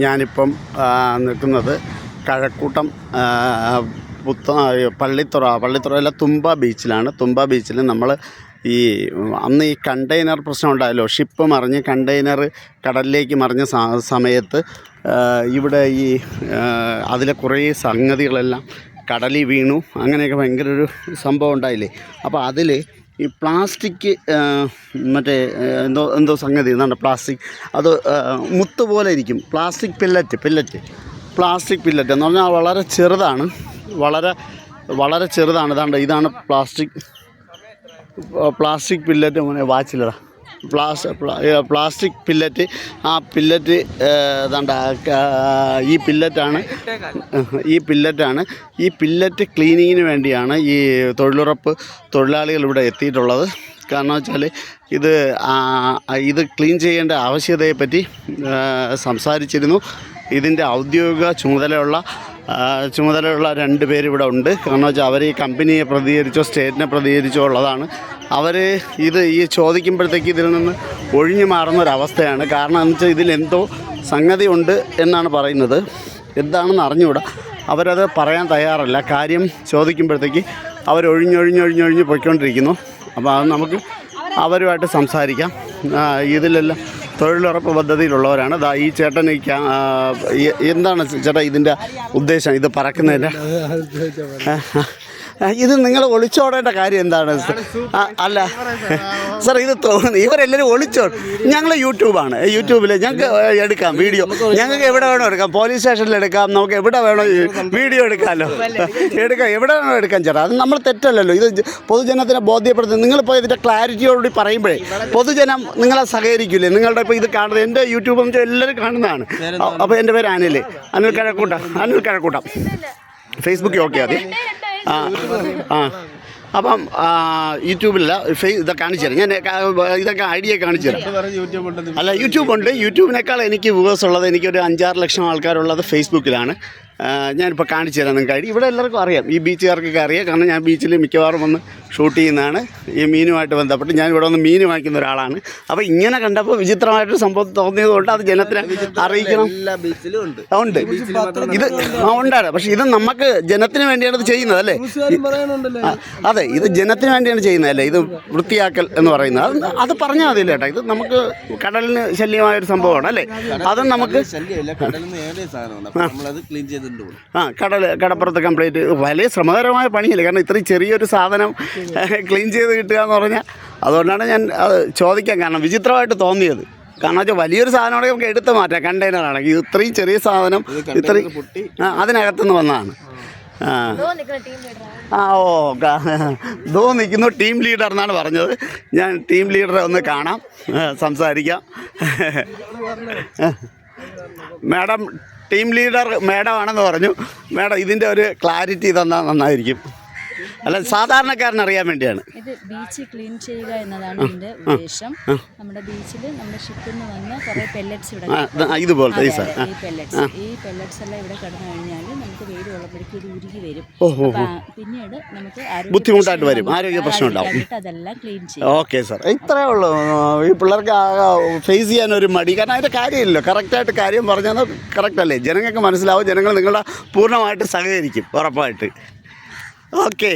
ഞാനിപ്പം നിൽക്കുന്നത് കഴക്കൂട്ടം പള്ളിത്തുറയല്ല തുമ്പ ബീച്ചിലാണ്. തുമ്പ ബീച്ചിൽ നമ്മൾ അന്ന് ഈ കണ്ടെയ്നർ പ്രശ്നം ഉണ്ടായല്ലോ, ഷിപ്പ് മറിഞ്ഞ് കണ്ടെയ്നർ കടലിലേക്ക് മറിഞ്ഞ സമയത്ത് ഇവിടെ അതിലെ കുറേ സംഗതികളെല്ലാം കടലിൽ വീണു. അങ്ങനെയൊക്കെ ഭയങ്കര ഒരു സംഭവം ഉണ്ടായില്ലേ. അപ്പോൾ അതിൽ ഈ പ്ലാസ്റ്റിക് മറ്റേ എന്തോ സംഗതി എന്താണ് പ്ലാസ്റ്റിക്, അത് മുത്ത് പോലെ ഇരിക്കും. പ്ലാസ്റ്റിക് പില്ലറ്റ് എന്ന് പറഞ്ഞാൽ വളരെ ചെറുതാണ്, വളരെ ചെറുതാണ്. ഇതാണ് പ്ലാസ്റ്റിക് പില്ലറ്റ്. വാച്ചിലടാ പ്ലാസ്റ്റിക് പില്ലറ്റ്. ആ പില്ലറ്റ് ഈ പില്ലറ്റ് ക്ലീനിങ്ങിന് വേണ്ടിയാണ് ഈ തൊഴിലുറപ്പ് തൊഴിലാളികൾ ഇവിടെ എത്തിയിട്ടുള്ളത്. കാരണം വെച്ചാൽ ഇത് ക്ലീൻ ചെയ്യേണ്ട ആവശ്യകതയെപ്പറ്റി സംസാരിച്ചിരുന്നു. ഇതിൻ്റെ ഔദ്യോഗിക ചുമതലയുള്ള 2 പേര് ഇവിടെ ഉണ്ട്. കാരണം വെച്ചാൽ അവർ ഈ കമ്പനിയെ പ്രതികരിച്ചോ സ്റ്റേറ്റിനെ പ്രതികരിച്ചോ ഉള്ളതാണ്. അവർ ഈ ചോദിക്കുമ്പോഴത്തേക്ക് ഇതിൽ നിന്ന് ഒഴിഞ്ഞു മാറുന്നൊരവസ്ഥയാണ്. കാരണം എന്ന് വെച്ചാൽ ഇതിലെന്തോ സംഗതി ഉണ്ട് എന്നാണ് പറയുന്നത്. എന്താണെന്ന് അറിഞ്ഞുകൂടാ. അവരത് പറയാൻ തയ്യാറല്ല. കാര്യം ചോദിക്കുമ്പോഴത്തേക്ക് അവർ ഒഴിഞ്ഞൊഴിഞ്ഞ് പോയിക്കൊണ്ടിരിക്കുന്നു. അപ്പോൾ അത് നമുക്ക് അവരുമായിട്ട് സംസാരിക്കാം. ഇതിലെല്ലാം തൊഴിലുറപ്പ് പദ്ധതിയിലുള്ളവരാണ്. ഈ ചേട്ടൻ എന്താണ് ചേട്ടാ ഇതിൻ്റെ ഉദ്ദേശം, ഇത് പറക്കുന്നതിൻ്റെ? ഇത് നിങ്ങൾ ഒളിച്ചോടേണ്ട കാര്യം എന്താണ്? അല്ല സാർ, ഇത് ഇവരെല്ലാവരും ഞങ്ങൾ യൂട്യൂബിൽ ഞങ്ങൾക്ക് എടുക്കാം വീഡിയോ. ഞങ്ങൾക്ക് എവിടെ വേണോ എടുക്കാം, പോലീസ് സ്റ്റേഷനിൽ എടുക്കാം, നമുക്ക് എവിടെ വേണോ വീഡിയോ എടുക്കാമല്ലോ, എവിടെ വേണോ എടുക്കാം ചേട്ടാ. അത് നമ്മൾ തെറ്റല്ലല്ലോ. ഇത് പൊതുജനത്തിനെ ബോധ്യപ്പെടുത്തുന്നത്. നിങ്ങളിപ്പോൾ ഇതിൻ്റെ ക്ലാരിറ്റിയോടുകൂടി പറയുമ്പോഴേ പൊതുജനം നിങ്ങളെ സഹകരിക്കില്ലേ? നിങ്ങളുടെ ഇപ്പോൾ ഇത് കാണുന്നത് എൻ്റെ യൂട്യൂബ് എന്ന് വെച്ചാൽ എല്ലാവരും കാണുന്നതാണ്. അപ്പോൾ എൻ്റെ പേര് അനിൽ കഴക്കൂട്ടം. ഫേസ്ബുക്കിൽ ഓക്കെ അതെ. അപ്പം യൂട്യൂബിലല്ല, ഇതൊക്കെ കാണിച്ചു തരാം. ഞാൻ ഇതൊക്കെ ഐഡിയ കാണിച്ചു തരാം. അല്ല, യൂട്യൂബുണ്ട്. യൂട്യൂബിനേക്കാൾ എനിക്ക് വ്യൂവേഴ്സ് ഉള്ളത്, എനിക്കൊരു 5-6 ലക്ഷം ആൾക്കാരുള്ളത് ഫേസ്ബുക്കിലാണ്. ഞാനിപ്പോൾ കാണിച്ചു തരാം നിങ്ങൾക്ക് ഐഡിയ. ഇവിടെ എല്ലാവർക്കും അറിയാം, ഈ ബീച്ചുകാർക്കൊക്കെ അറിയാം. കാരണം ഞാൻ ബീച്ചിൽ മിക്കവാറും വന്ന് ഷൂട്ട് ചെയ്യുന്നതാണ്. ഈ മീനുമായിട്ട് ബന്ധപ്പെട്ട് ഞാൻ ഇവിടെ വന്ന് മീൻ വാങ്ങിക്കുന്ന ഒരാളാണ്. അപ്പോൾ ഇങ്ങനെ കണ്ടപ്പോൾ വിചിത്രമായിട്ടൊരു സംഭവം തോന്നിയതുകൊണ്ട് അത് ജനത്തിനെ അറിയിക്കണം. ഉണ്ട് ഇത് ഉണ്ടാണ്. പക്ഷേ ഇത് നമുക്ക് ജനത്തിന് വേണ്ടിയാണ് ഇത് ചെയ്യുന്നത് അല്ലേ? അതെ, ഇത് ജനത്തിന് വേണ്ടിയാണ് ചെയ്യുന്നതല്ലേ ഇത് വൃത്തിയാക്കൽ എന്ന് പറയുന്നത്. അത് പറഞ്ഞാൽ മതിയില്ല ചേട്ടാ. ഇത് നമുക്ക് കടലിന് ശല്യമായൊരു സംഭവമാണ് അല്ലേ? അത് നമുക്ക് കടപ്പുറത്ത് കംപ്ലീറ്റ് വലിയ ശ്രമകരമായ പണിയില്ല. കാരണം ഇത്രയും ചെറിയൊരു സാധനം ക്ലീൻ ചെയ്ത് കിട്ടുക എന്ന് പറഞ്ഞാൽ, അതുകൊണ്ടാണ് ഞാൻ അത് ചോദിക്കാൻ കാരണം. വിചിത്രമായിട്ട് തോന്നിയത്. കാരണം വെച്ചാൽ വലിയൊരു സാധനമാണെങ്കിൽ നമുക്ക് എടുത്ത് മാറ്റാം, കണ്ടെയ്നറാണെങ്കിൽ. ഇത്രയും ചെറിയ സാധനം ഇത്രയും അതിനകത്തുനിന്ന് വന്നതാണ്. ദോ നിൽക്കുന്നു ടീം ലീഡർ എന്നാണ് പറഞ്ഞത്. ഞാൻ ടീം ലീഡറെ ഒന്ന് കാണാം, സംസാരിക്കാം. മാഡം ടീം ലീഡർ മാഡം ആണെന്ന് പറഞ്ഞു. മാഡം ഇതിൻ്റെ ഒരു ക്ലാരിറ്റി തന്നാൽ നന്നായിരിക്കും. അല്ല, സാധാരണക്കാരൻ അറിയാൻ വേണ്ടിയാണ്. ഇത് ബീച്ച് ക്ലീൻ ചെയ്യുക എന്നതാണ് ഇതിന്റെ ഉദ്ദേശം. നമ്മുടെ ബീച്ചിൽ നമ്മുടെ ഷിപ്പിൽ നിന്ന് വന്ന കുറേ പെല്ലറ്റ്സ് ഇവിടെ ഇതുപോലത്തെ ഈ പെല്ലറ്റ്സ് എല്ലാം ഇവിടെ കിടന്നു കഴിഞ്ഞാൽ നമുക്ക് വെയിൽ ഉള്ളപ്പോഴേക്കും ഇത് ഉരുകി വരും. പിന്നീട് നമുക്ക് ബുദ്ധിമുട്ടായിട്ട് വരും, ആരോഗ്യ പ്രശ്നം ഉണ്ടാവും. അതെല്ലാം ക്ലീൻ ചെയ്യും. ഓക്കെ സാർ, ഇത്രയേ ഉള്ളൂ. ഈ പിള്ളേർക്ക് ഫേസ് ചെയ്യാനൊരു മടി. കാരണം അതിൻ്റെ കാര്യമില്ലല്ലോ. കറക്റ്റായിട്ട് കാര്യം പറഞ്ഞാൽ കറക്റ്റ് അല്ലേ? ജനങ്ങൾക്ക് മനസ്സിലാവും. ജനങ്ങൾ നിങ്ങളുടെ പൂർണ്ണമായിട്ട് സഹകരിക്കും ഉറപ്പായിട്ട്. ഓക്കെ.